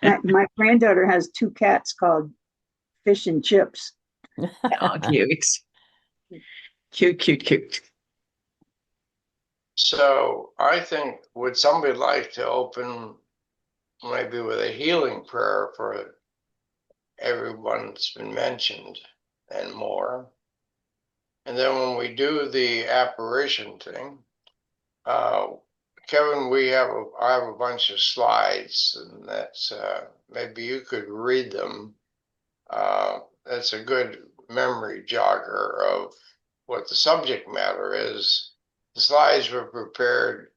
My granddaughter has two cats called Fish and Chips. Oh, cute. Cute, cute, cute. So I think, would somebody like to open maybe with a healing prayer for everyone that's been mentioned and more? And then when we do the apparition thing, uh, Kevin, I have a bunch of slides, and that's maybe you could read them. That's a good memory jogger of what the subject matter is. The slides were prepared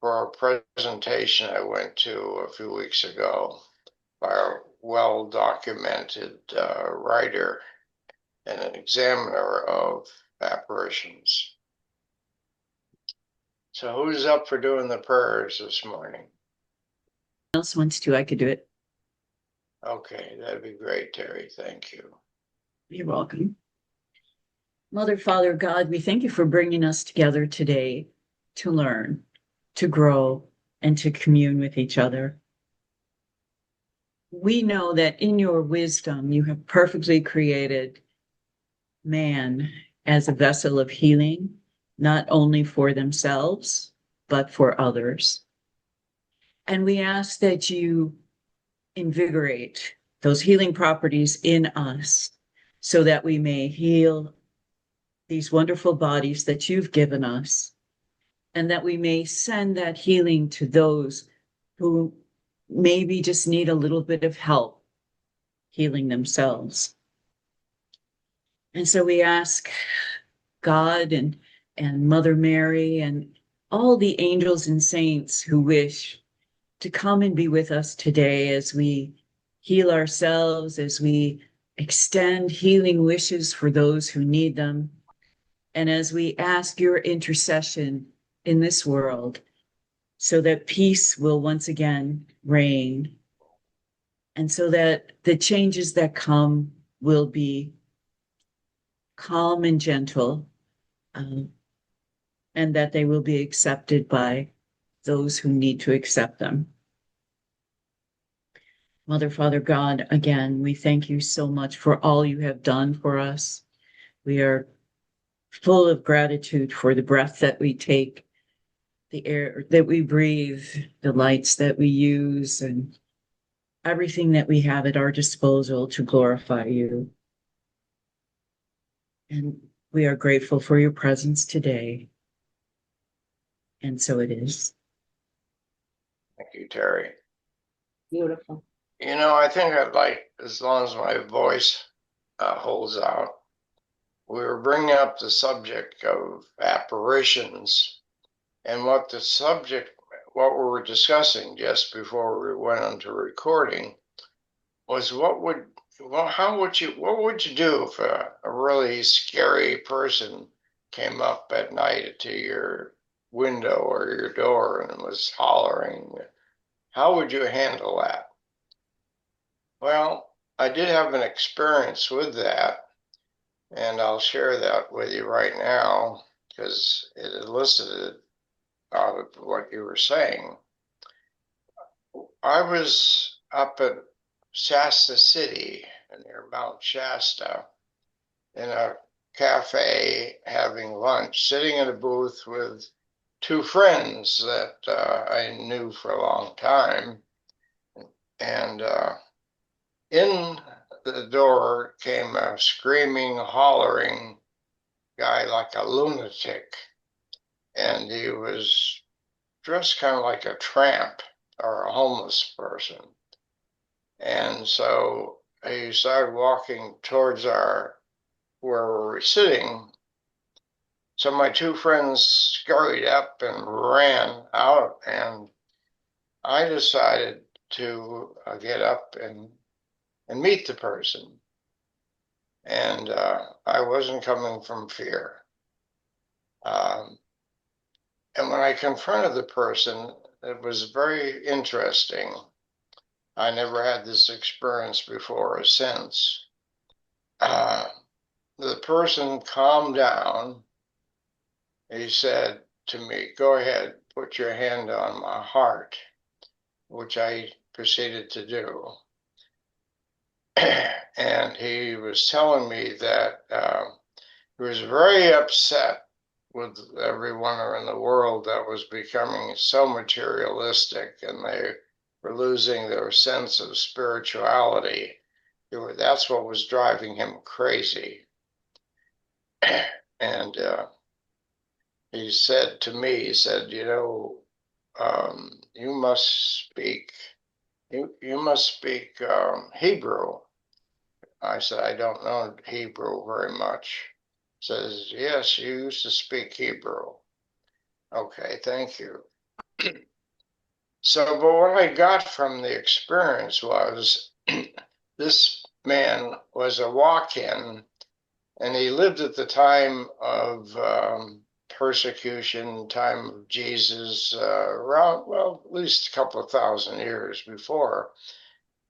for a presentation I went to a few weeks ago by a well-documented writer and an examiner of apparitions. So who's up for doing the prayers this morning? Else wants to, I could do it. Okay, that'd be great, Terry. Thank you. You're welcome. Mother, Father, God, we thank you for bringing us together today to learn, to grow, and to commune with each other. We know that in your wisdom, you have perfectly created man as a vessel of healing, not only for themselves, but for others. And we ask that you invigorate those healing properties in us so that we may heal these wonderful bodies that you've given us, and that we may send that healing to those who maybe just need a little bit of help healing themselves. And so we ask God and Mother Mary and all the angels and saints who wish to come and be with us today as we heal ourselves, as we extend healing wishes for those who need them, and as we ask your intercession in this world so that peace will once again reign, and so that the changes that come will be calm and gentle, um, and that they will be accepted by those who need to accept them. Mother, Father, God, again, we thank you so much for all you have done for us. We are full of gratitude for the breath that we take, the air that we breathe, the lights that we use, and everything that we have at our disposal to glorify you. And we are grateful for your presence today. And so it is. Thank you, Terry. Beautiful. You know, I think I'd like, as long as my voice holds out, we were bringing up the subject of apparitions and what we were discussing just before we went into recording was what would you do if a really scary person came up at night to your window or your door and was hollering? How would you handle that? Well, I did have an experience with that, and I'll share that with you right now because it elicited out of what you were saying. I was up at Shasta City near Mount Shasta in a cafe having lunch, sitting in a booth with two friends that I knew for a long time. And in the door came a screaming, hollering guy like a lunatic. And he was dressed kind of like a tramp or a homeless person. And so he started walking towards where we were sitting. So my two friends scurried up and ran out, and I decided to get up and meet the person. And I wasn't coming from fear. Um, and when I confronted the person, it was very interesting. I never had this experience before or since. Uh, the person calmed down. He said to me, "Go ahead, put your hand on my heart," which I proceeded to do. And he was telling me that he was very upset with everyone in the world that was becoming so materialistic, and they were losing their sense of spirituality. That's what was driving him crazy. And he said to me, he said, you know, you must speak, you must speak Hebrew. I said, I don't know Hebrew very much. Says, yes, you used to speak Hebrew. Okay, thank you. So, but what I got from the experience was this man was a walk-in, and he lived at the time of persecution, time of Jesus, around, well, at least a couple of thousand years before.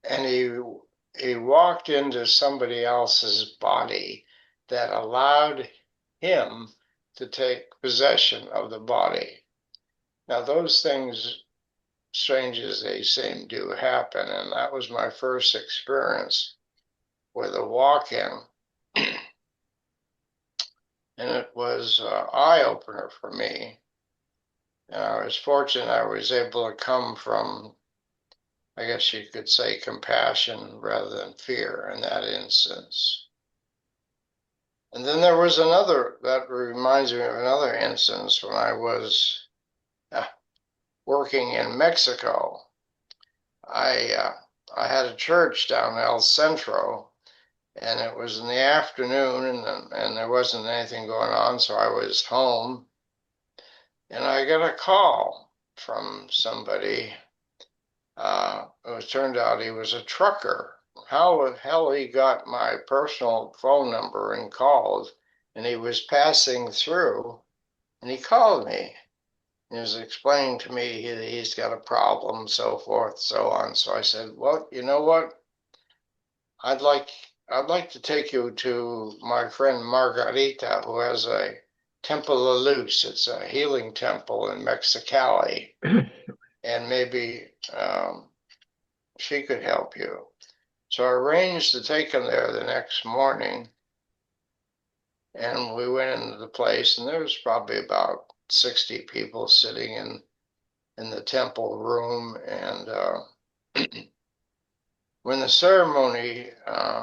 And he walked into somebody else's body that allowed him to take possession of the body. Now, those things, strange as they seem, do happen, and that was my first experience with a walk-in. And it was an eye-opener for me. And I was fortunate I was able to come from, I guess you could say, compassion rather than fear in that instance. And then there was another, that reminds me of another instance when I was working in Mexico. I had a church down El Centro, and it was in the afternoon, and there wasn't anything going on, so I was home. And I got a call from somebody. It turned out he was a trucker. How the hell he got my personal phone number and called, and he was passing through, and he called me. He was explaining to me that he's got a problem, so forth, so on. So I said, well, you know what? I'd like to take you to my friend Margarita, who has a Temple of Luz. It's a healing temple in Mexicali, and maybe she could help you. So I arranged to take him there the next morning, and we went into the place, and there was probably about 60 people sitting in the temple room, and when the ceremony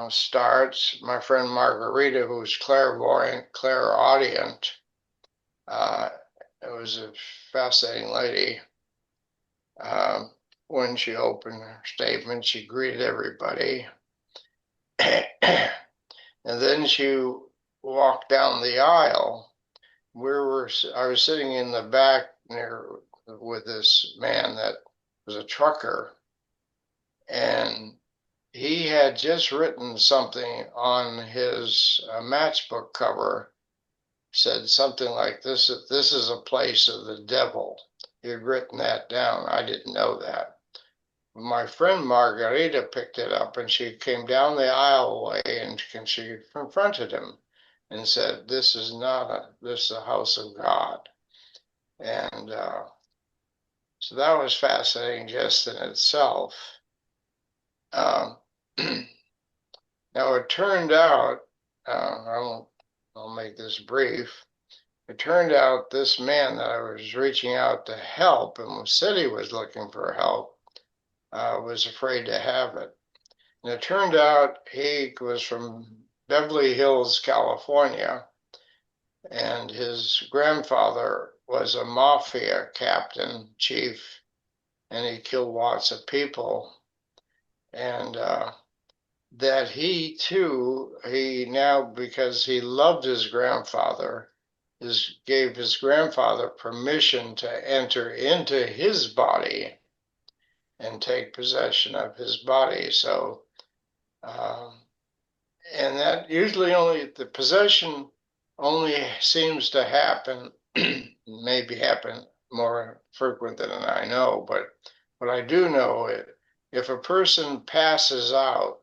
starts, my friend Margarita, who's clairaudient, it was a fascinating lady. When she opened her statement, she greeted everybody. And then she walked down the aisle. I was sitting in the back near with this man that was a trucker, and he had just written something on his matchbook cover, said something like this is a place of the devil. He had written that down. I didn't know that. My friend Margarita picked it up, and she came down the aisleway, and she confronted him and said, this is the house of God. And so that was fascinating just in itself. Now it turned out, I'll make this brief. It turned out this man that I was reaching out to help and said he was looking for help was afraid to have it. And it turned out he was from Beverly Hills, California, and his grandfather was a mafia captain, chief, and he killed lots of people. And that he too, because he loved his grandfather, gave his grandfather permission to enter into his body and take possession of his body. So, and that usually the possession only seems to happen, maybe happen more frequent than I know, but what I do know, if a person passes out,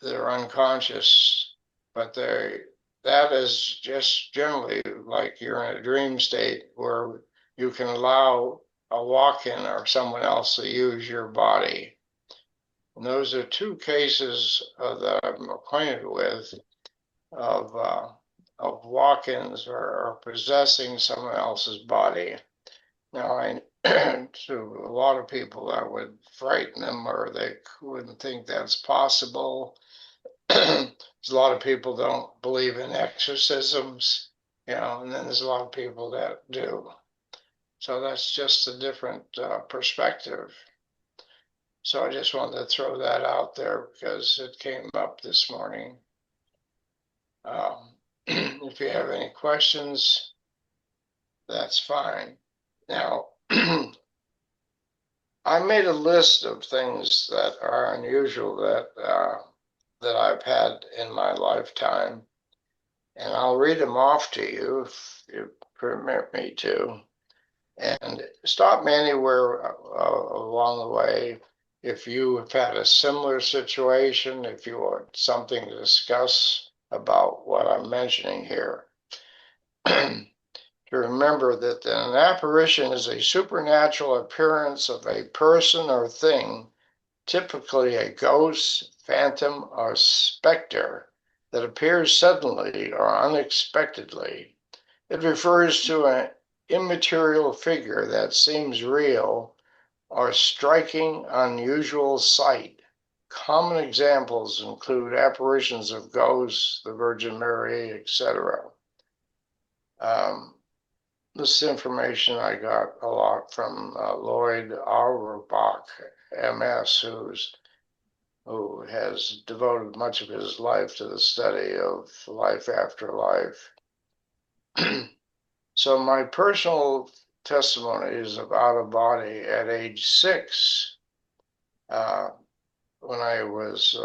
they're unconscious, but that is just generally like you're in a dream state where you can allow a walk-in or someone else to use your body. And those are two cases that I'm acquainted with of walk-ins or possessing someone else's body. Now, to a lot of people that would frighten them, or they wouldn't think that's possible. There's a lot of people don't believe in exorcisms, and then there's a lot of people that do. So that's just a different perspective. So I just wanted to throw that out there because it came up this morning. If you have any questions, that's fine. Now, I made a list of things that are unusual that I've had in my lifetime, and I'll read them off to you if you permit me to. And stop me anywhere along the way if you have had a similar situation, if you want something to discuss about what I'm mentioning here. To remember that an apparition is a supernatural appearance of a person or thing, typically a ghost, phantom, or specter, that appears suddenly or unexpectedly. It refers to an immaterial figure that seems real or striking, unusual sight. Common examples include apparitions of ghosts, the Virgin Mary, etc. This information I got a lot from Lloyd Auerbach, MS, who has devoted much of his life to the study of life after life. So my personal testimony is of out of body at age 6. When I was,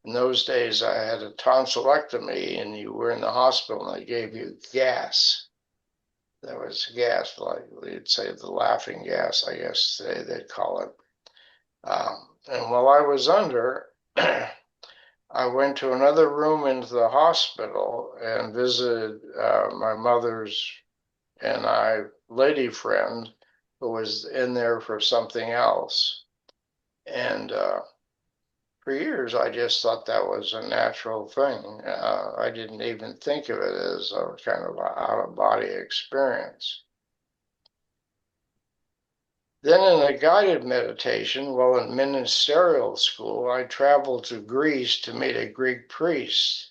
in those days, I had a tonsillectomy, and you were in the hospital, and they gave you gas. There was gas, like you'd say the laughing gas, I guess today they'd call it. And while I was under, I went to another room into the hospital and visited my mother's and I lady friend who was in there for something else. And for years, I just thought that was a natural thing. I didn't even think of it as a kind of an out-of-body experience. Then in a guided meditation, while in ministerial school, I traveled to Greece to meet a Greek priest.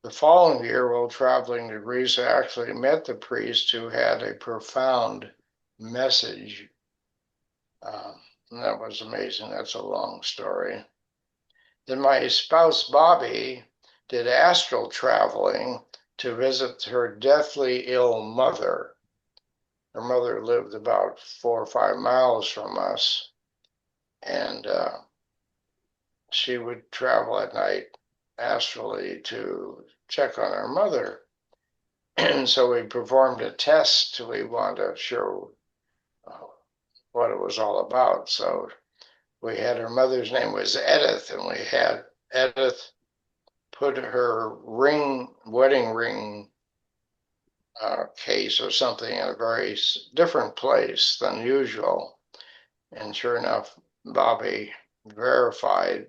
The following year, while traveling to Greece, I actually met the priest who had a profound message. And that was amazing. That's a long story. Then my spouse, Bobby, did astral traveling to visit her deathly ill mother. Her mother lived about 4 or 5 miles from us, and she would travel at night astrally to check on her mother. And so we performed a test. We wanted to show what it was all about. So we had her mother's name was Edith, and we had Edith put her wedding ring case or something in a very different place than usual. And sure enough, Bobby verified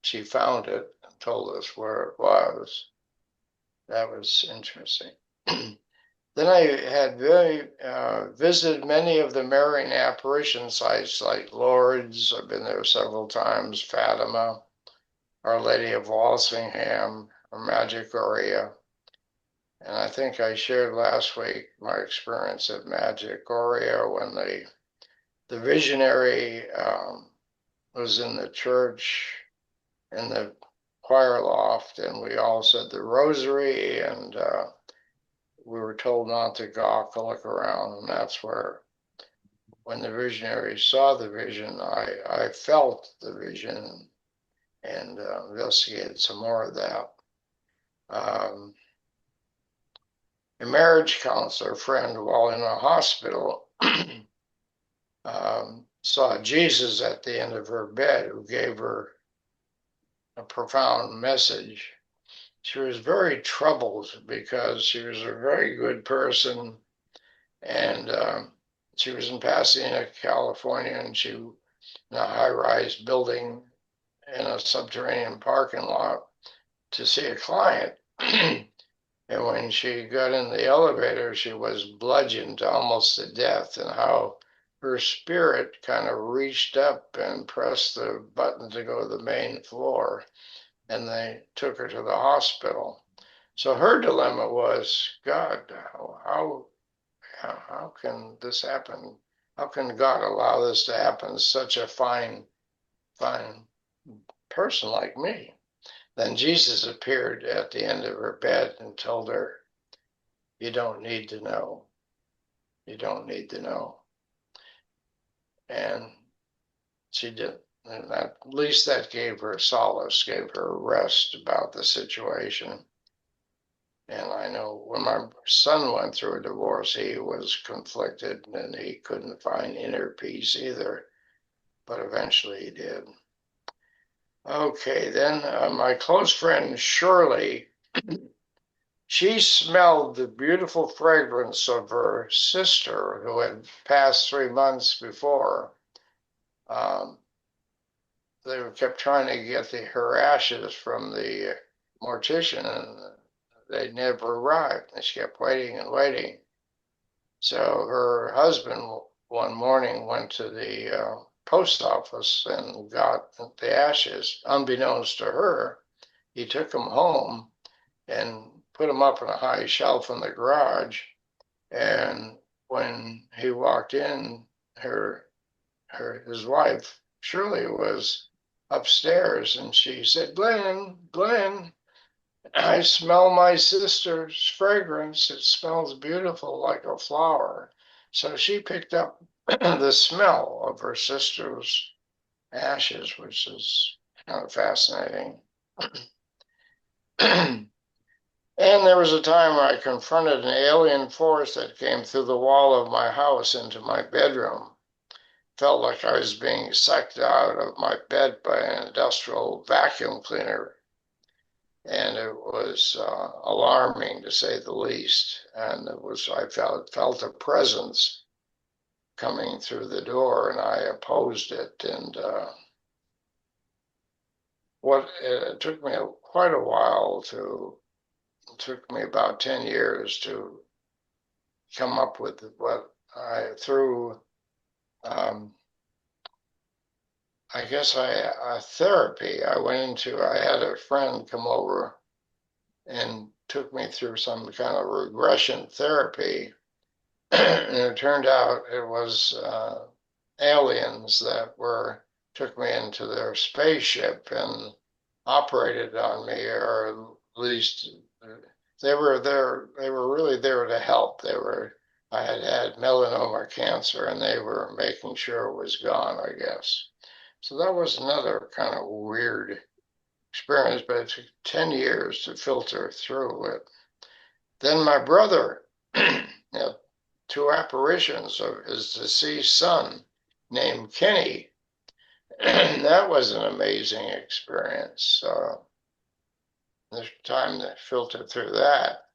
she found it and told us where it was. That was interesting. Then I had visited many of the Marian apparition sites like Lourdes. I've been there several times, Fatima, Our Lady of Walsingham, or Medjugorje. And I think I shared last week my experience at Medjugorje when the visionary was in the church in the choir loft, and we all said the rosary, and we were told not to gawk, look around, and that's where, when the visionary saw the vision, I felt the vision and investigated some more of that. A marriage counselor friend, while in a hospital, saw Jesus at the end of her bed, who gave her a profound message. She was very troubled because she was a very good person, and She was in Pasadena, California, and she in a high-rise building in a subterranean parking lot to see a client. And when she got in the elevator, she was bludgeoned almost to death, and how her spirit kind of reached up and pressed the button to go to the main floor, and they took her to the hospital. So her dilemma was, God, how can this happen? How can God allow this to happen to such a fine person like me? Then Jesus appeared at the end of her bed and told her, you don't need to know. You don't need to know. And she did. And at least that gave her solace, gave her rest about the situation. And I know when my son went through a divorce, he was conflicted and he couldn't find inner peace either. But eventually he did. Okay, then my close friend Shirley, she smelled the beautiful fragrance of her sister who had passed 3 months before. They kept trying to get her ashes from the mortician, and they never arrived. And she kept waiting and waiting. So her husband one morning went to the post office and got the ashes. Unbeknownst to her, he took them home and put them up on a high shelf in the garage. And when he walked in, his wife Shirley was upstairs, and she said, Glenn, I smell my sister's fragrance. It smells beautiful like a flower. So she picked up the smell of her sister's ashes, which is kind of fascinating. And there was a time where I confronted an alien force that came through the wall of my house into my bedroom. Felt like I was being sucked out of my bed by an industrial vacuum cleaner. And it was alarming, to say the least. And I felt a presence coming through the door, and I opposed it. And it took me quite a while it took me about 10 years to come up with through therapy. I had a friend come over and took me through some kind of regression therapy. And it turned out it was aliens that took me into their spaceship and operated on me, or at least they were there. They were really there to help. I had melanoma cancer, and they were making sure it was gone, I guess. So that was another kind of weird experience, but it took 10 years to filter through it. Then my brother had 2 apparitions of his deceased son named Kenny. That was an amazing experience. There's time to filter through that.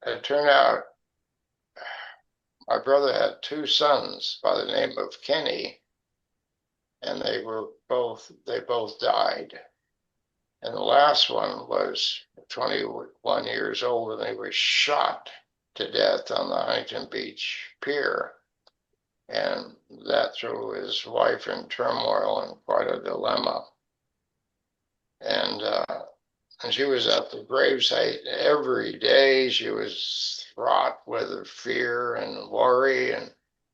It turned out my brother had 2 sons by the name of Kenny, and they both died. And the last one was 21 years old, and they were shot to death on the Huntington Beach pier. And that threw his wife in turmoil and quite a dilemma. And she was at the gravesite every day. She was fraught with fear and worry, and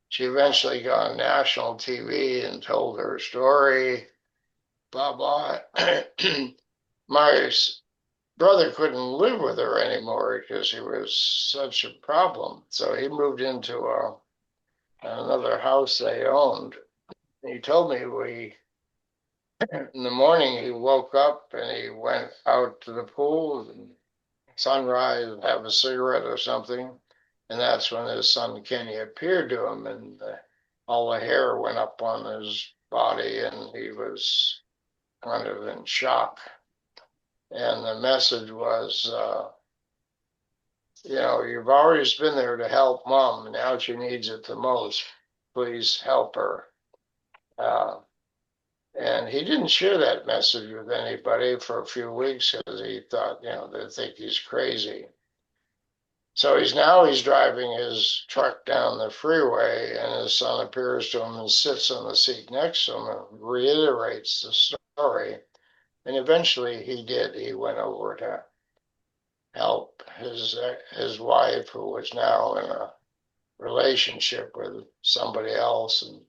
she eventually got on national TV and told her story, blah, blah. My brother couldn't live with her anymore because he was such a problem. So he moved into another house they owned. He told me in the morning he woke up and he went out to the pool and sunrise, have a cigarette or something. And that's when his son Kenny appeared to him, and all the hair went up on his body, and he was kind of in shock. And the message was, you know, you've always been there to help Mom. Now she needs it the most. Please help her. And he didn't share that message with anybody for a few weeks because he thought, you know, they think he's crazy. So he's driving his truck down the freeway, and his son appears to him and sits on the seat next to him and reiterates the story. And eventually he did. He went over to help his wife, who was now in a relationship with somebody else, and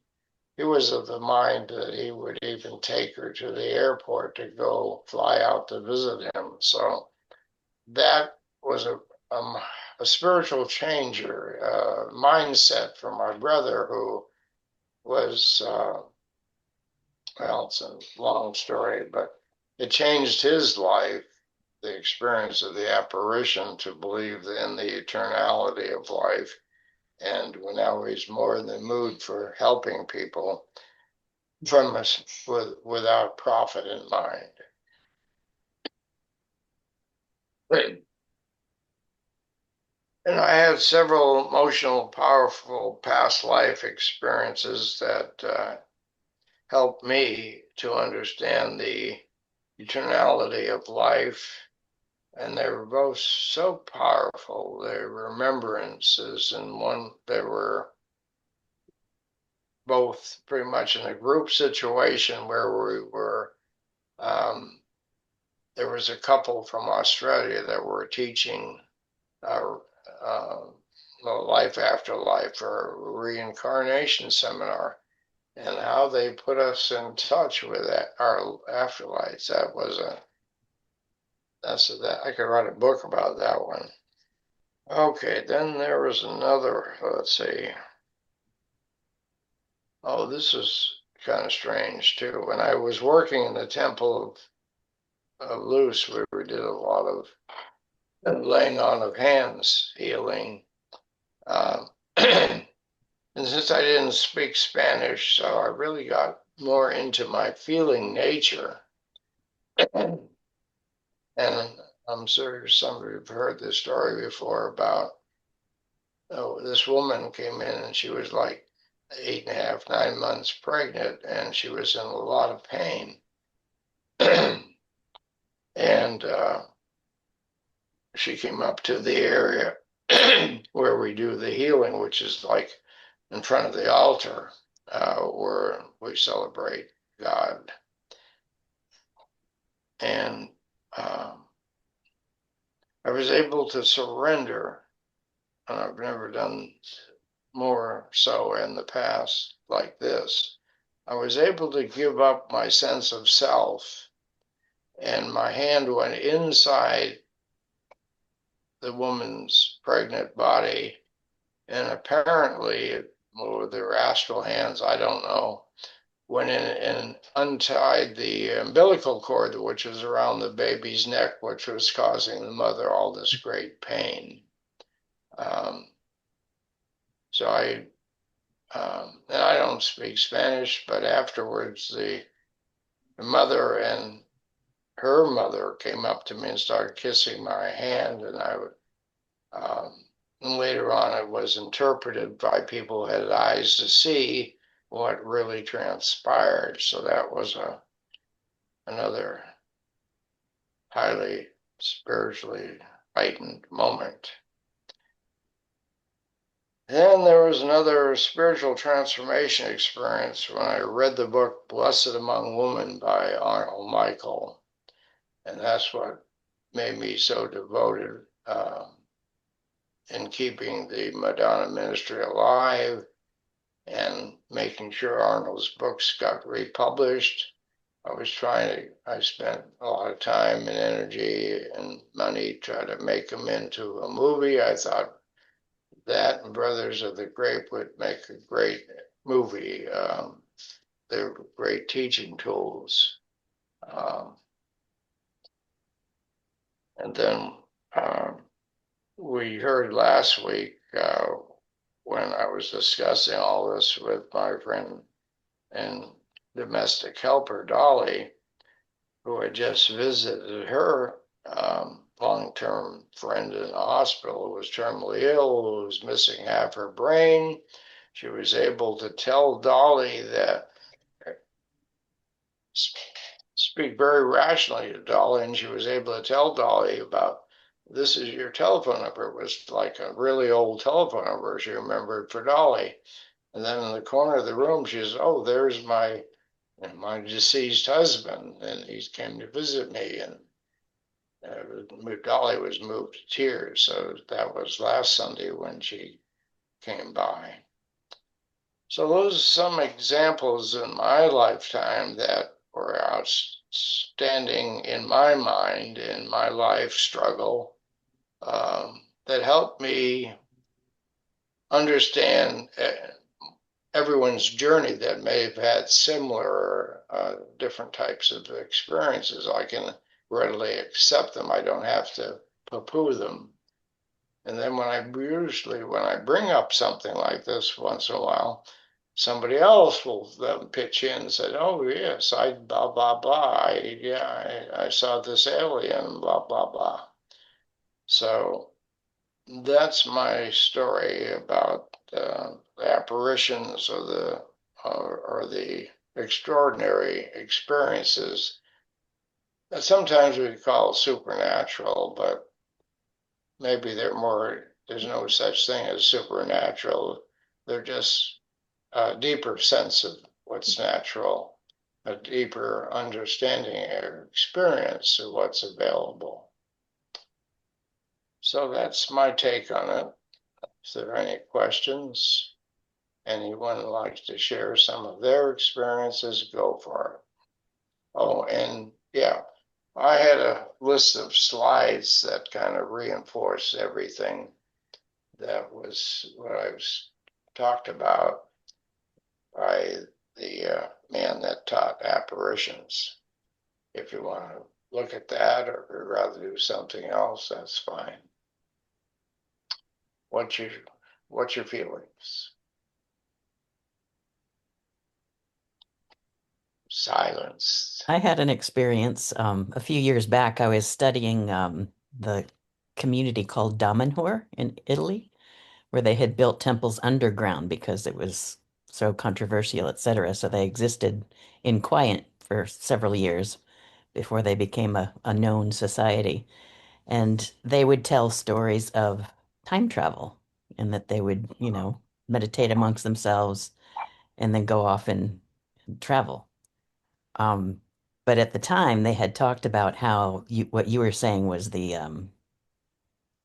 he was of the mind that he would even take her to the airport to go fly out to visit him. So that was a spiritual changer, mindset for my brother, who was, well, it's a long story, but it changed his life, the experience of the apparition, to believe in the eternality of life. And now he's more in the mood for helping people from us without profit in mind. But, and I had several emotional, powerful past life experiences that helped me to understand the eternality of life. And they were both so powerful. They were remembrances, and one, they were both pretty much in a group situation where we were. There was a couple from Australia that were teaching life after life, or reincarnation seminar, and how they put us in touch with our afterlives. That I could write a book about that one. Okay, then there was another, let's see. Oh, this is kind of strange too. When I was working in the Temple of Luz, we did a lot of laying on of hands healing. And since I didn't speak Spanish, so I really got more into my feeling nature. And I'm sure some of you have heard this story before about, oh, this woman came in and she was like 8.5, 9 months pregnant, and she was in a lot of pain. And she came up to the area where we do the healing, which is like in front of the altar, where we celebrate God. And I was able to surrender, and I've never done more so in the past like this. I was able to give up my sense of self, and my hand went inside the woman's pregnant body, and apparently, with their astral hands, I don't know, went in and untied the umbilical cord, which was around the baby's neck, which was causing the mother all this great pain. So and I don't speak Spanish, but afterwards the mother and her mother came up to me and started kissing my hand, and and later on it was interpreted by people who had eyes to see what really transpired. So that was another highly spiritually heightened moment. Then there was another spiritual transformation experience when I read the book Blessed Among Women by Arnold Michael. And that's what made me so devoted in keeping the Madonna ministry alive and making sure Arnold's books got republished. I spent a lot of time and energy and money trying to make them into a movie. I thought that and Brothers of the Grape would make a great movie. They're great teaching tools. And then we heard last week when I was discussing all this with my friend and domestic helper, Dolly, who had just visited her. long-term friend in the hospital who was terminally ill, who was missing half her brain. She was able to tell Dolly that, speak very rationally to Dolly, and she was able to tell Dolly about, this is your telephone number. It was like a really old telephone number she remembered for Dolly. And then in the corner of the room, she says, oh, there's my deceased husband, and he came to visit me. And Dolly was moved to tears. So that was last Sunday when she came by. So those are some examples in my lifetime that were outstanding in my mind, in my life struggle, that helped me understand everyone's journey that may have had similar different types of experiences. I can readily accept them. I don't have to poo-poo them. And then when I bring up something like this once in a while, somebody else will pitch in and say, oh, yes, I blah, blah, blah. I saw this alien, blah, blah, blah. So that's my story about the apparitions or the extraordinary experiences that sometimes we call supernatural, but maybe there's no such thing as supernatural. They're just a deeper sense of what's natural, a deeper understanding or experience of what's available. So that's my take on it. If there are any questions, anyone would like to share some of their experiences, go for it. Oh, and yeah, I had a list of slides that kind of reinforced everything that was what I was talked about by the man that taught apparitions. If you want to look at that, or if you'd rather do something else, that's fine. What's your feelings? Silence. I had an experience a few years back. I was studying the community called Damanhur in Italy, where they had built temples underground because it was so controversial, etc. So they existed in quiet for several years before they became a known society. And they would tell stories of time travel and that they would, meditate amongst themselves and then go off and travel. Um, but at the time, they had talked about how what you were saying was the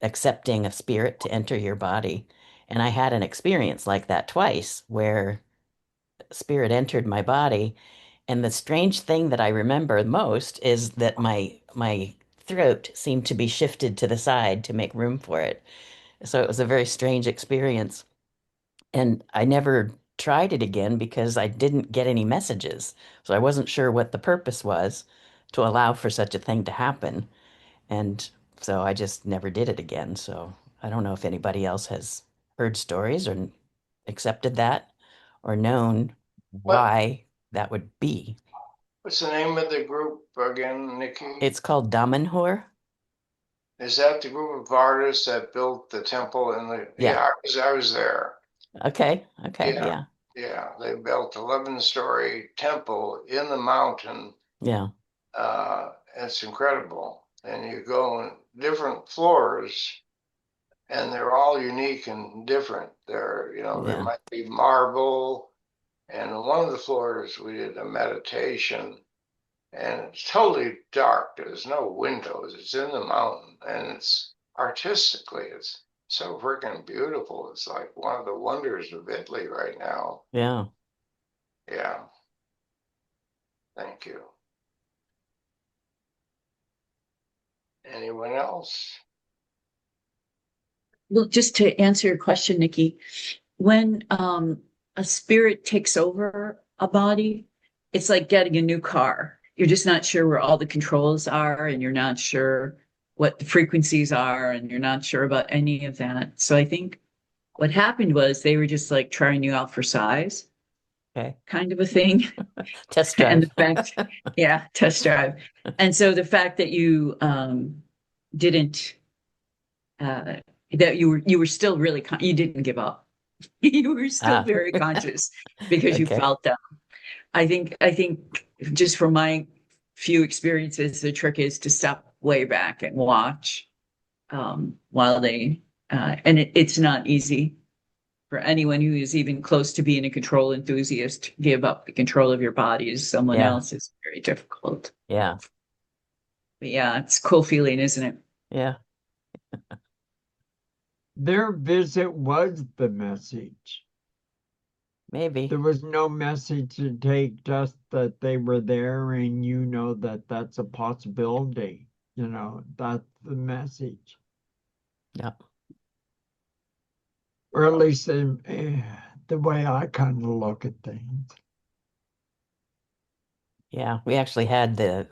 accepting a spirit to enter your body. And I had an experience like that twice where spirit entered my body. And the strange thing that I remember most is that my throat seemed to be shifted to the side to make room for it. So it was a very strange experience. And I never tried it again because I didn't get any messages. So I wasn't sure what the purpose was to allow for such a thing to happen. And so I just never did it again. So I don't know if anybody else has heard stories or accepted that or known What why that would be. what's the name of the group again, Nikki? It's called Damanhur. Is that the group of artists that built the temple in the? Yeah. I was there. Okay. Okay. Yeah. Yeah. Yeah, they built 11-story temple in the mountain. Yeah. It's incredible. And you go on different floors, and they're all unique and different. There Yeah. might be marble, and on one of the floors we did a meditation, and it's totally dark. There's no windows. It's in the mountain, and it's artistically, it's so freaking beautiful. It's like one of the wonders of Italy right now. Yeah. Yeah. Thank you. Anyone else? Well, just to answer your question, Nikki, when a spirit takes over a body, it's like getting a new car. You're just not sure where all the controls are, and you're not sure what the frequencies are, and you're not sure about any of that. So I think what happened was they were just like trying you out for size, Okay. kind of a thing. Test And drive. the fact, yeah, test drive. And so the fact that you didn't that you were still really you didn't give up. You were still Ah, very conscious because you okay. felt them. I think just from my few experiences, the trick is to step way back and watch while they and it's not easy for anyone who is even close to being a control enthusiast to give up the control of your body as someone Yeah. else is very difficult. Yeah. But yeah, it's a cool feeling, isn't it? Yeah. Their visit was the message. Maybe. There was no message to take, just that they were there and you know that that's a possibility. You know, that's the message. Yeah. Or at least the way I kind of look at things. Yeah. We actually had the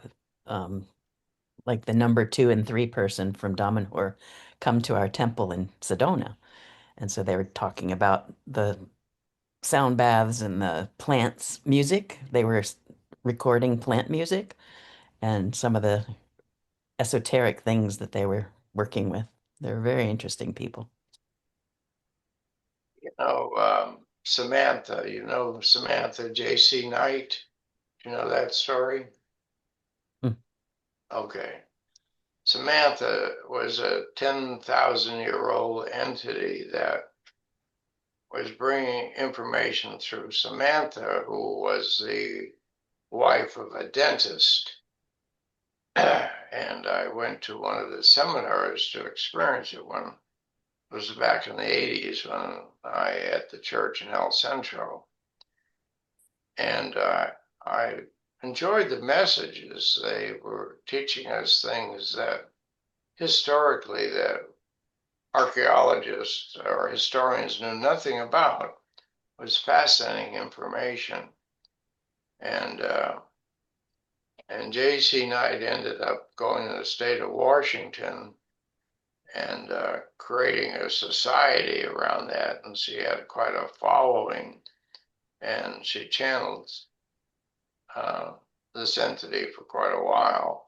like the number 2 and 3 person from Damanhur come to our temple in Sedona. And so they were talking about the sound baths and the plants music. They were recording plant music and some of the esoteric things that they were working with. They were very interesting people. Samantha, Samantha J.C. Knight? You know that story? Hmm. Okay. Samantha was a 10,000-year-old entity that was bringing information through Samantha, who was the wife of a dentist. And I went to one of the seminars to experience it when it was back in the 80s when I at the church in El Centro. And I enjoyed the messages. They were teaching us things that historically that archaeologists or historians knew nothing about. It was fascinating information. And J.C. Knight ended up going to the state of Washington and creating a society around that. And she had quite a following, and she channeled this entity for quite a while.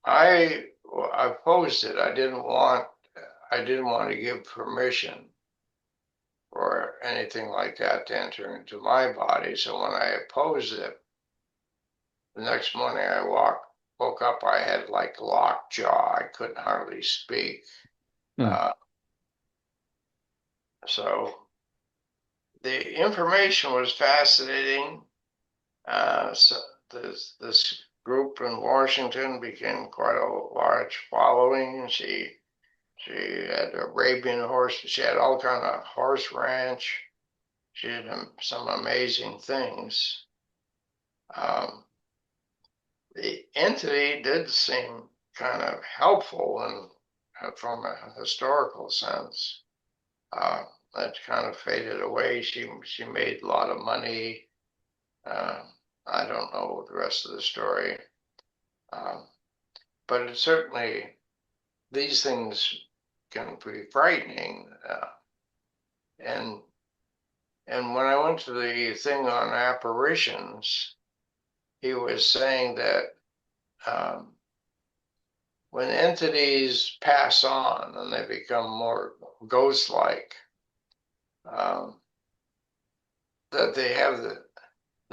I opposed it. I didn't want to give permission or anything like that to enter into my body. So when I opposed it, the next morning I woke up, I had like locked jaw. I couldn't hardly speak. Hmm. So the information was fascinating. So this group in Washington became quite a large following. She had Arabian horse. She had all kind of horse ranch. She did some amazing things. The entity did seem kind of helpful and from a historical sense. That kind of faded away. She made a lot of money. I don't know the rest of the story, but it certainly these things can be frightening. And when I went to the thing on apparitions, he was saying that when entities pass on and they become more ghost-like, that they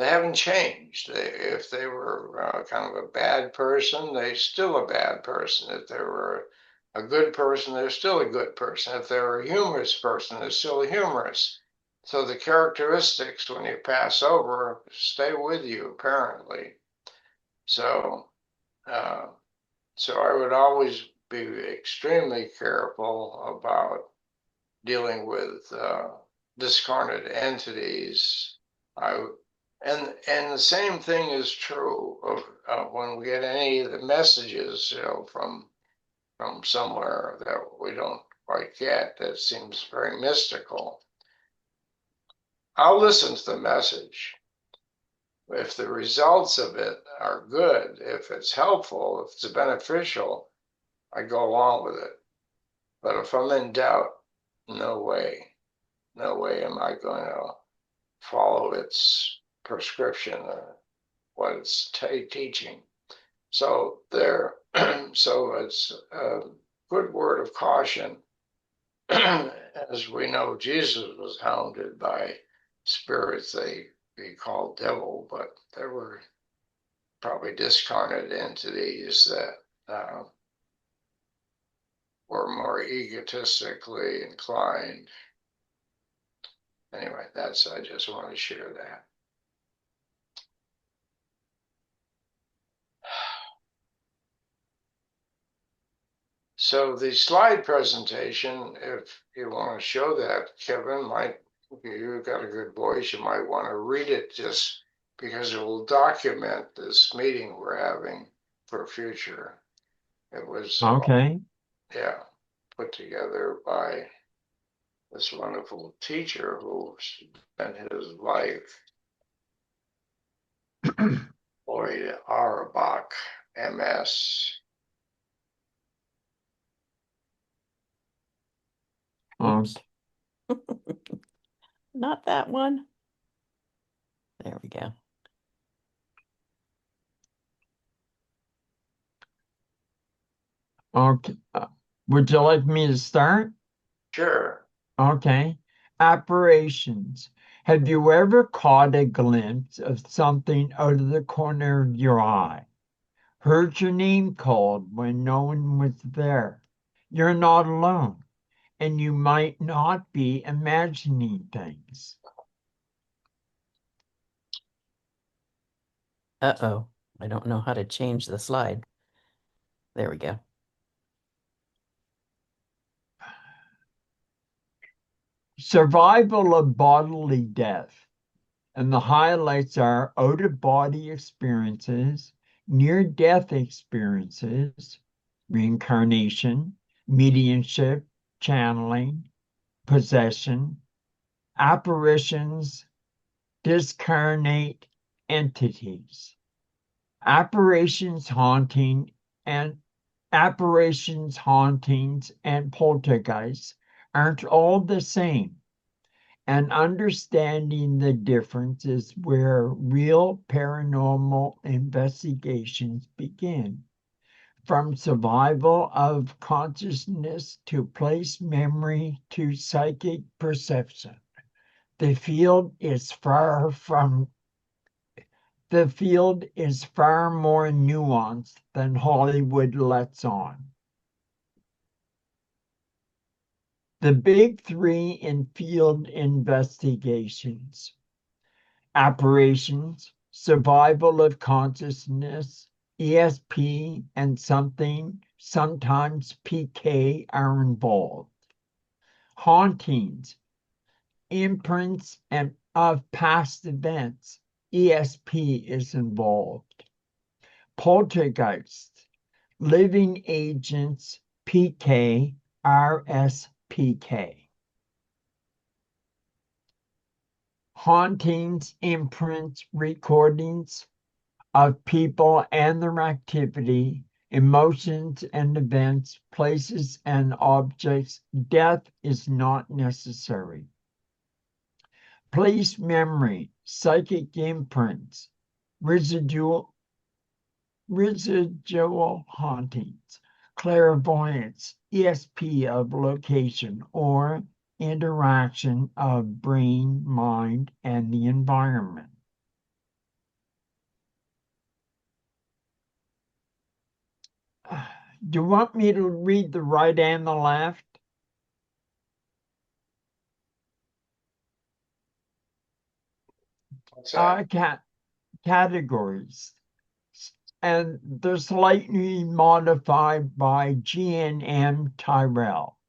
haven't changed. If they were kind of a bad person, they're still a bad person. If they were a good person, they're still a good person. If they're a humorous person, they're still humorous. So the characteristics when you pass over stay with you, apparently. So, uh, so I would always be extremely careful about dealing with discarnate entities. I and the same thing is true of when we get any of the messages, from somewhere that we don't quite get, that seems very mystical. I'll listen to the message. If the results of it are good, if it's helpful, if it's beneficial, I go along with it. But if I'm in doubt, no way am I going to follow its prescription or what it's teaching. So there, so it's a good word of caution. As we know, Jesus was hounded by spirits they called devil, but there were probably discarnate entities that were more egotistically inclined. Anyway, I just want to share that. So the slide presentation, if you want to show that, Kevin, you've got a good voice, you might want to read it just because it will document this meeting we're having for future. It was, Okay. yeah, put together by this wonderful teacher who spent his life, Lloyd Auerbach, MS. Oops. Not that one. There we go. Okay. Would you like me to start? Sure. Okay. Apparitions. Have you ever caught a glimpse of something out of the corner of your eye? Heard your name called when no one was there? You're not alone, and you might not be imagining things. Uh-oh. I don't know how to change the slide. There we go. Survival of bodily death. And the highlights are out of body experiences, near death experiences, reincarnation, mediumship, channeling, possession, apparitions, discarnate entities. Apparitions, hauntings, and poltergeists aren't all the same. And understanding the difference is where real paranormal investigations begin. From survival of consciousness to place memory to psychic perception. The field is far more nuanced than Hollywood lets on. The big three in field investigations: apparitions, survival of consciousness, ESP, and sometimes PK are involved. Hauntings, imprints of past events, ESP is involved. Poltergeists, living agents, PK, RSPK. Hauntings, imprints, recordings of people and their activity, emotions and events, places and objects. Death is not necessary. Place memory, psychic imprints, residual hauntings, clairvoyance, ESP of location, or interaction of brain, mind, and the environment. Do you want me to read the right and the left? What's that? Categories. And they're slightly modified by G.N.M. Tyrrell.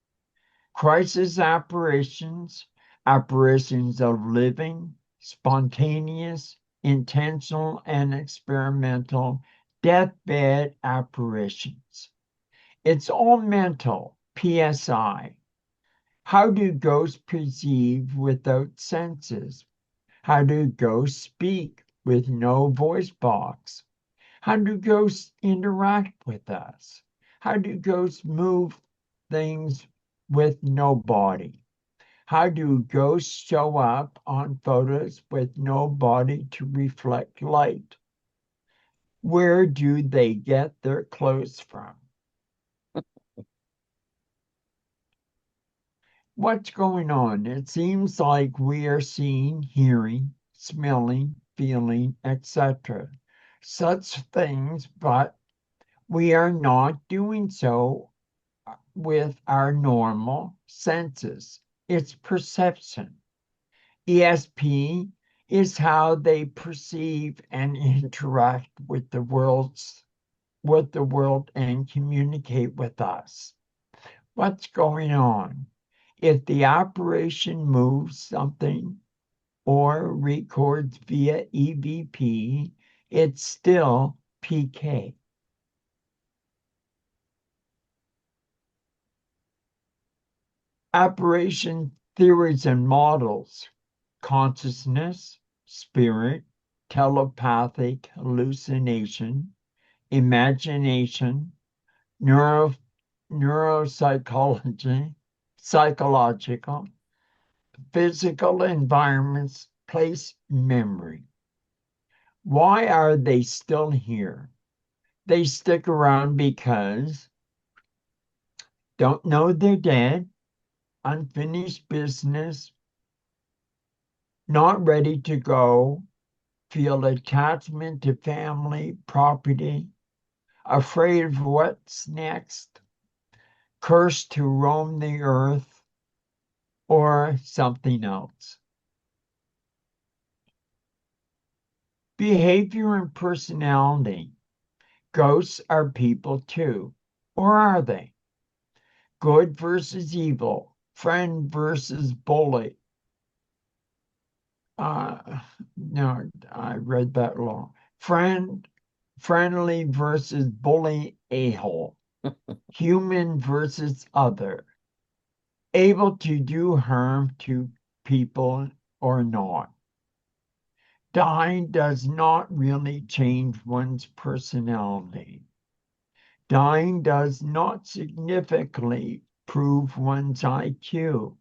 Crisis apparitions, apparitions of living, spontaneous, intentional, and experimental, deathbed apparitions. It's all mental, PSI. How do ghosts perceive without senses? How do ghosts speak with no voice box? How do ghosts interact with us? How do ghosts move things with no body? How do ghosts show up on photos with no body to reflect light? Where do they get their clothes from? What's going on? It seems like we are seeing, hearing, smelling, feeling, etc. Such things, but we are not doing so with our normal senses. It's perception. ESP is how they perceive and interact with the world and communicate with us. What's going on? If the operation moves something or records via EVP, it's still PK. Apparition theories and models: consciousness, spirit, telepathic hallucination, imagination, neuropsychology, psychological, physical environments, place, memory. Why are they still here? They stick around because don't know they're dead, unfinished business, not ready to go, feel attachment to family, property, afraid of what's next, cursed to roam the earth, or something else. Behavior and personality. Ghosts are people too, or are they? Good versus evil, friend versus bully. No, I read that wrong. Friendly versus bully a-hole. Human versus other. Able to do harm to people or not. Dying does not really change one's personality. Dying does not significantly prove one's IQ.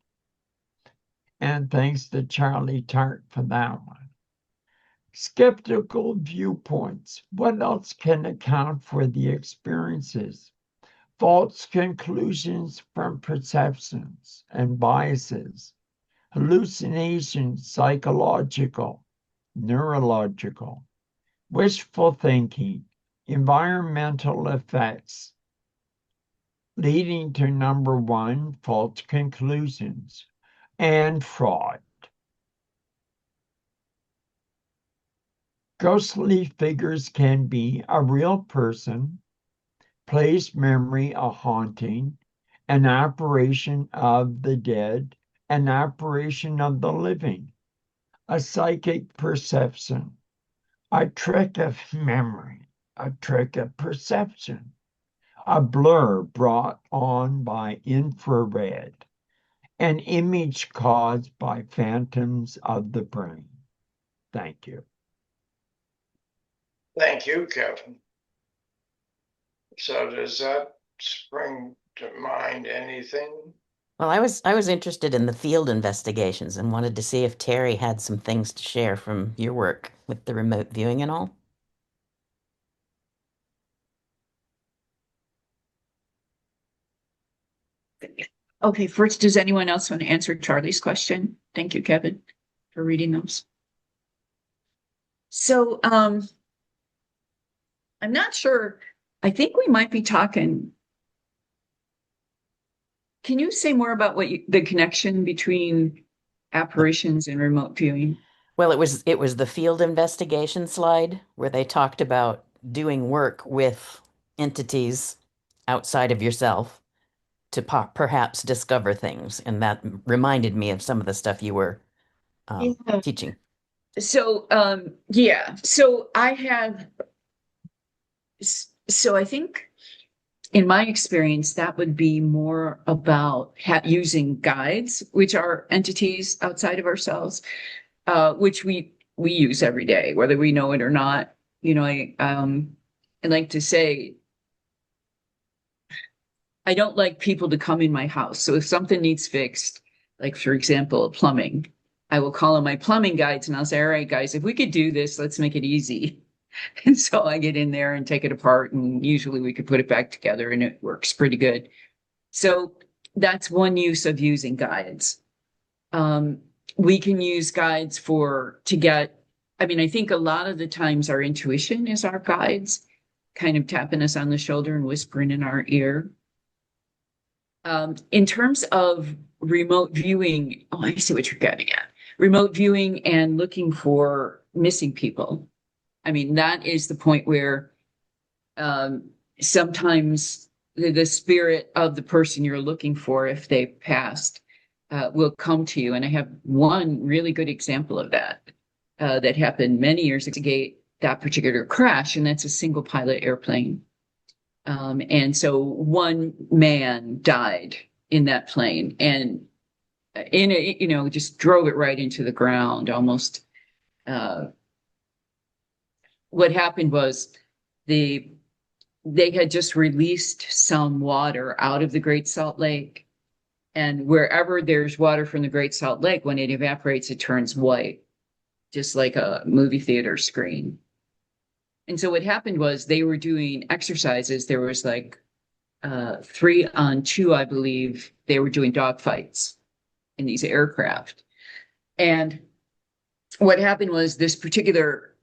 And thanks to Charlie Tart for that one. Skeptical viewpoints. What else can account for the experiences? False conclusions from perceptions and biases. Hallucinations, psychological, neurological. Wishful thinking, environmental effects, leading to number one, false conclusions, and fraud. Ghostly figures can be a real person, place, memory, a haunting, an apparition of the dead, an apparition of the living, a psychic perception, a trick of memory, a trick of perception, a blur brought on by infrared, an image caused by phantoms of the brain. Thank you. Thank you, Kevin. So does that spring to mind anything? Well, I was interested in the field investigations and wanted to see if Terrie had some things to share from your work with the remote viewing and all. Okay, first, does anyone else want to answer Charlie's question? Thank you, Kevin, for reading those. So, I'm not sure. I think we might be talking. Can you say more about the connection between apparitions and remote viewing? Well, it was the field investigation slide where they talked about doing work with entities outside of yourself to perhaps discover things, and that reminded me of some of the stuff you were Yeah. teaching. So, yeah. So I have. So I think, in my experience, that would be more about using guides, which are entities outside of ourselves, which we use every day, whether we know it or not. You know, I like to say, I don't like people to come in my house. So if something needs fixed, like for example, plumbing, I will call on my plumbing guides and I'll say, all right, guys, if we could do this, let's make it easy. And so I get in there and take it apart, and usually we could put it back together and it works pretty good. So that's one use of using guides. We can use guides I mean, I think a lot of the times our intuition is our guides, kind of tapping us on the shoulder and whispering in our ear. In terms of remote viewing, oh, I see what you're getting at. Remote viewing and looking for missing people. I mean, that is the point where sometimes the spirit of the person you're looking for, if they've passed, will come to you. And I have one really good example of that that happened many years ago, that particular crash, and that's a single pilot airplane. And so one man died in that plane, and just drove it right into the ground almost. What happened was they had just released some water out of the Great Salt Lake, and wherever there's water from the Great Salt Lake, when it evaporates, it turns white, just like a movie theater screen. And so what happened was they were doing exercises. There was like 3-on-2, I believe. They were doing dogfights in these aircraft. And what happened was this particular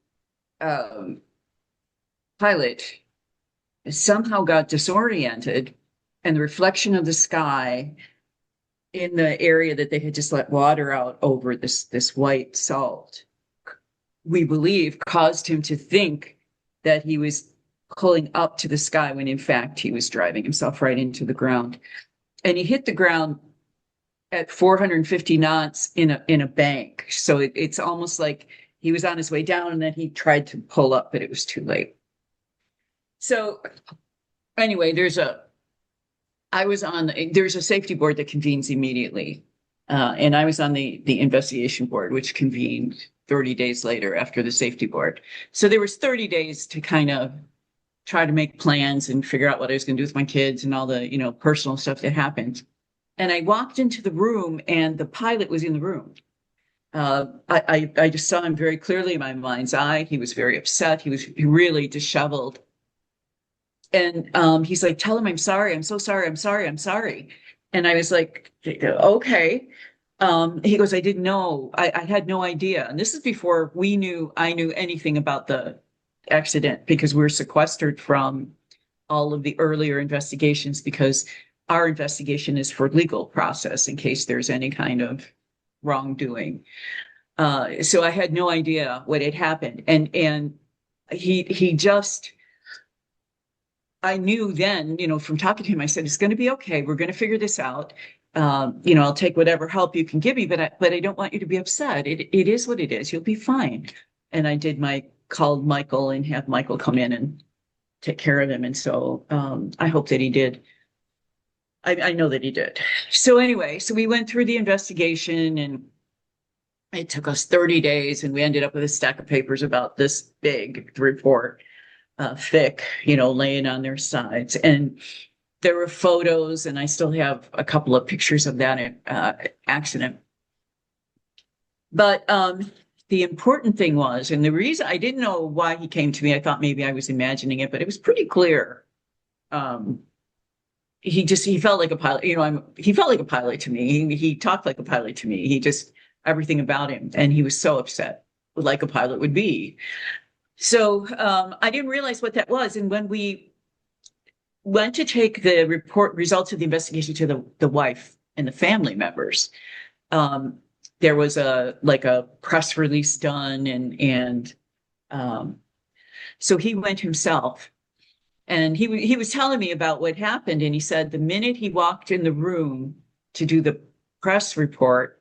pilot somehow got disoriented, and the reflection of the sky in the area that they had just let water out over this white salt, we believe, caused him to think that he was pulling up to the sky when in fact he was driving himself right into the ground. And he hit the ground at 450 knots in a bank. So it's almost like he was on his way down and then he tried to pull up, but it was too late. So anyway, there's a safety board that convenes immediately. And I was on the investigation board, which convened 30 days later after the safety board. So there was 30 days to kind of try to make plans and figure out what I was going to do with my kids and all the, personal stuff that happened. And I walked into the room and the pilot was in the room. I just saw him very clearly in my mind's eye. He was very upset. He was really disheveled. And he's like, tell him I'm sorry. I'm so sorry. I'm sorry. I'm sorry. And I was like, okay. He goes, I didn't know. I had no idea. And this is before I knew anything about the accident, because we were sequestered from all of the earlier investigations, because our investigation is for legal process in case there's any kind of wrongdoing. So I had no idea what had happened. And he just, I knew then, from talking to him, I said, it's going to be okay. We're going to figure this out. I'll take whatever help you can give me, but I don't want you to be upset. It is what it is. You'll be fine. And I called Michael and have Michael come in and take care of him. And so I hope that he did. I know that he did. So anyway, so we went through the investigation, and it took us 30 days, and we ended up with a stack of papers about this big report, thick, laying on their sides. And there were photos, and I still have a couple of pictures of that accident. But the important thing was, and the reason I didn't know why he came to me, I thought maybe I was imagining it, but it was pretty clear. He felt like a pilot. He felt like a pilot to me. He talked like a pilot to me. He just, everything about him. And he was so upset, like a pilot would be. So I didn't realize what that was. And when we went to take the results of the investigation to the wife and the family members, there was a press release done, and so he went himself, and he was telling me about what happened. And he said the minute he walked in the room to do the press report,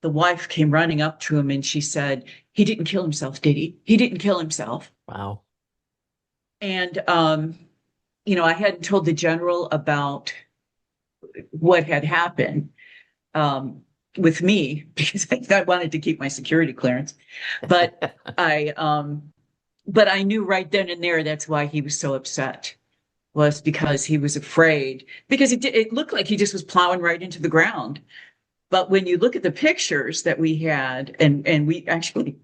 the wife came running up to him and she said, he didn't kill himself, did he? He didn't kill himself. Wow. And I hadn't told the general about what had happened with me, because I wanted to keep my security clearance. But I knew right then and there that's why he was so upset, was because he was afraid, because it looked like he just was plowing right into the ground. But when you look at the pictures that we had, and we actually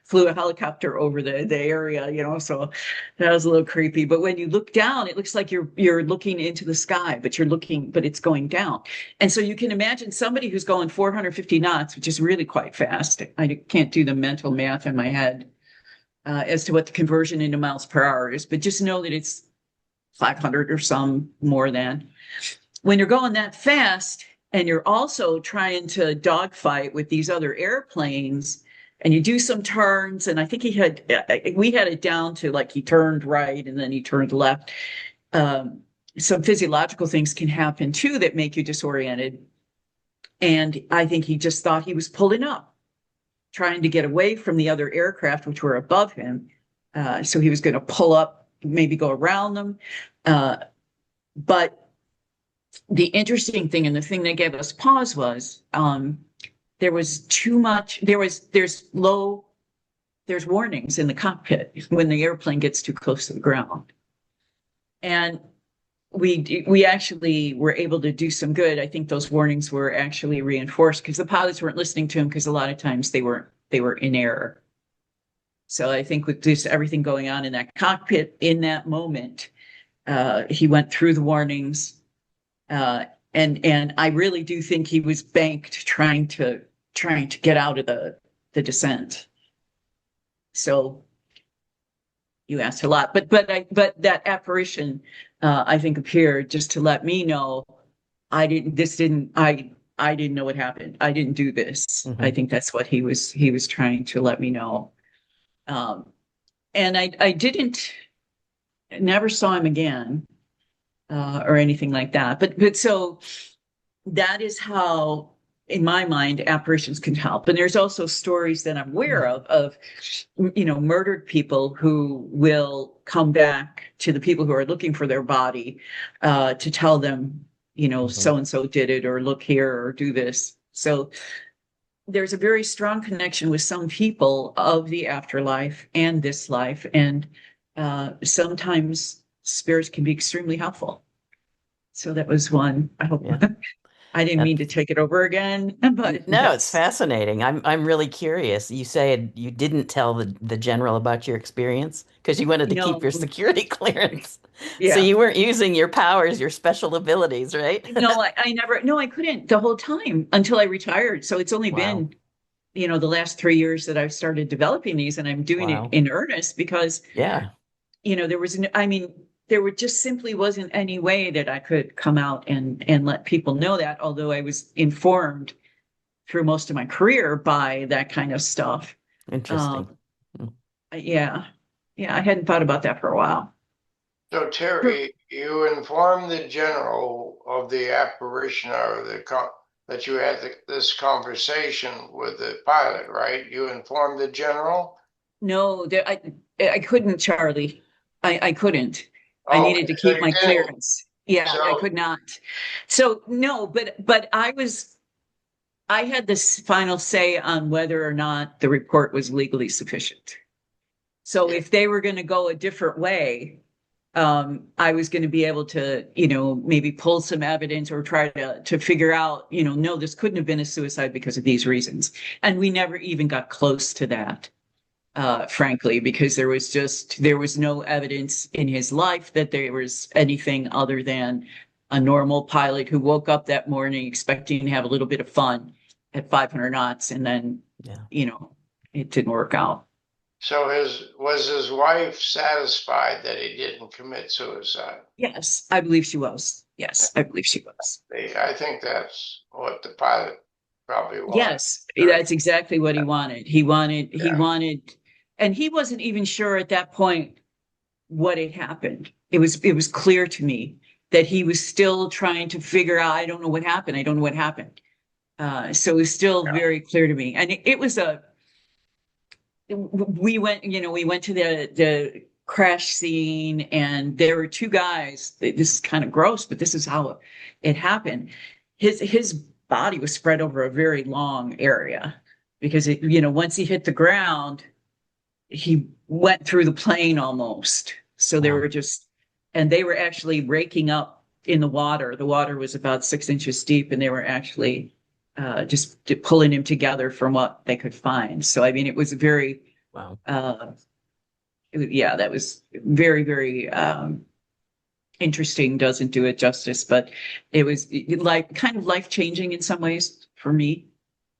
flew a helicopter over the area, so that was a little creepy. But when you look down, it looks like you're looking into the sky, but it's going down. And so you can imagine somebody who's going 450 knots, which is really quite fast. I can't do the mental math in my head as to what the conversion into miles per hour is, but just know that it's 500 or some more than. When you're going that fast and you're also trying to dogfight with these other airplanes, and you do some turns, and I think we had it down to like he turned right and then he turned left. Some physiological things can happen too that make you disoriented. And I think he just thought he was pulling up, trying to get away from the other aircraft, which were above him. So he was going to pull up, maybe go around them. But the interesting thing, and the thing that gave us pause, was there was too much. There's warnings in the cockpit when the airplane gets too close to the ground, and we actually were able to do some good. I think those warnings were actually reinforced because the pilots weren't listening to him, because a lot of times they were in error. So I think with just everything going on in that cockpit in that moment, he went through the warnings. And I really do think he was banked trying to get out of the descent. So you asked a lot, but that apparition, I think, appeared just to let me know I didn't know what happened. I didn't do this. Mm-hmm. I think that's what he was trying to let me know. And I never saw him again. Or anything like that. But so that is how, in my mind, apparitions can help. And there's also stories that I'm aware of murdered people who will come back to the people who are looking for their body to tell them, so-and-so did it, or look here, or do this. So there's a very strong connection with some people of the afterlife and this life. And sometimes spirits can be extremely helpful. So that was one. I hope I didn't mean to take it over again, but no, it's fascinating. I'm really curious. You said you didn't tell the general about your experience because you wanted to keep your security clearance. Yeah. So you weren't using your powers, your special abilities, right? No, I couldn't the whole time until I retired. So it's only been, the last 3 years that I've started developing these, and I'm doing it in earnest because there just simply wasn't any way that I could come out and let people know that, although I was informed through most of my career by that kind of stuff. Interesting. Yeah, I hadn't thought about that for a while. So Terrie, you informed the general of the apparition or that you had this conversation with the pilot, right? You informed the general? No, I couldn't, Charlie. I couldn't. I needed to keep my clearance. Yeah, I could not. So no, but I had this final say on whether or not the report was legally sufficient. So if they were going to go a different way, I was going to be able to, maybe pull some evidence or try to figure out, no, this couldn't have been a suicide because of these reasons. And we never even got close to that. Frankly, because there was no evidence in his life that there was anything other than a normal pilot who woke up that morning expecting to have a little bit of fun at 500 knots, and then, it didn't work out. So was his wife satisfied that he didn't commit suicide? Yes, I believe she was. Yes, I believe she was. I think that's what the pilot probably wanted. Yes, that's exactly what he wanted. He wanted, and he wasn't even sure at that point what had happened. It was clear to me that he was still trying to figure out, I don't know what happened. I don't know what happened. So it was still very clear to me. And it was we went to the crash scene, and there were two guys. This is kind of gross, but this is how it happened. His body was spread over a very long area because once he hit the ground, he went through the plane almost. So they were actually raking up in the water. The water was about 6 inches deep, and they were actually just pulling him together from what they could find. So, it was very Wow. Yeah, that was very, very interesting. Doesn't do it justice, but it was like kind of life changing in some ways for me.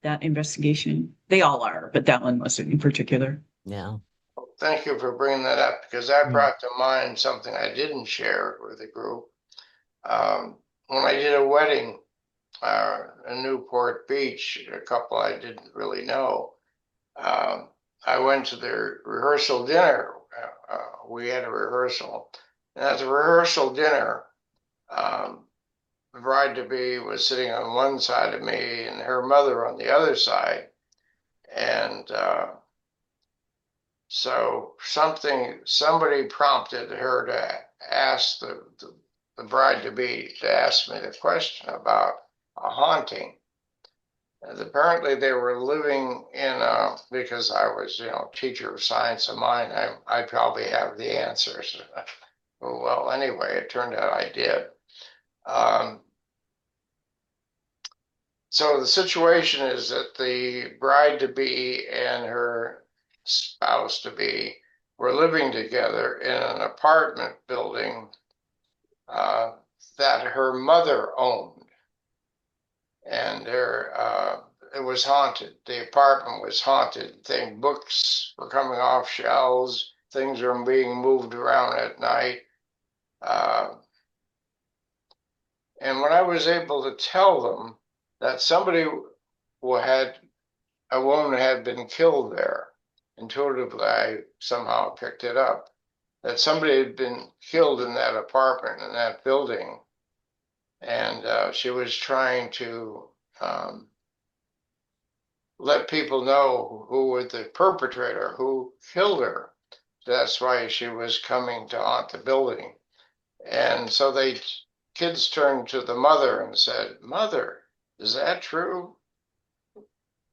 That investigation, they all are, but that one was in particular. Yeah. Thank you for bringing that up because that Mm. brought to mind something I didn't share with the group. When I did a wedding in Newport Beach, a couple I didn't really know, I went to their rehearsal dinner. We had a rehearsal. And at the rehearsal dinner, the bride-to-be was sitting on one side of me and her mother on the other side. And so somebody prompted her to ask the bride-to-be to ask me the question about a haunting. And apparently they were living in because I was, teacher of science of mind, I probably have the answers. Well, anyway, it turned out I did. So the situation is that the bride-to-be and her spouse-to-be were living together in an apartment building that her mother owned. And it was haunted. The apartment was haunted. Books were coming off shelves. Things were being moved around at night. And when I was able to tell them that a woman had been killed there, intuitively I somehow picked it up, that somebody had been killed in that apartment, in that building, and she was trying to let people know who was the perpetrator, who killed her. That's why she was coming to haunt the building. And so kids turned to the mother and said, "Mother, is that true?"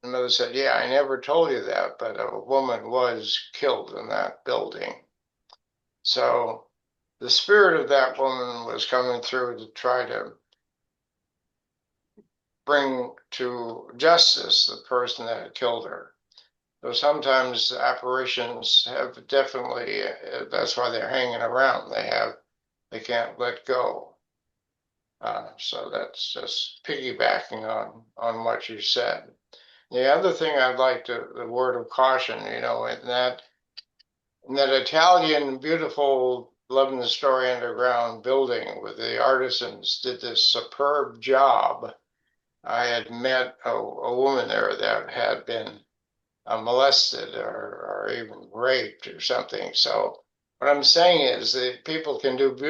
The mother said, "Yeah, I never told you that, but a woman was killed in that building." So the spirit of that woman was coming through to try to bring to justice the person that had killed her. So sometimes apparitions have definitely, that's why they're hanging around. They can't let go. So that's just piggybacking on what you said. The other thing I'd like the word of caution, in that Italian beautiful 11-story underground building where the artisans did this superb job, I had met a woman there that had been molested or even raped or something. So what I'm saying is that people can do beautiful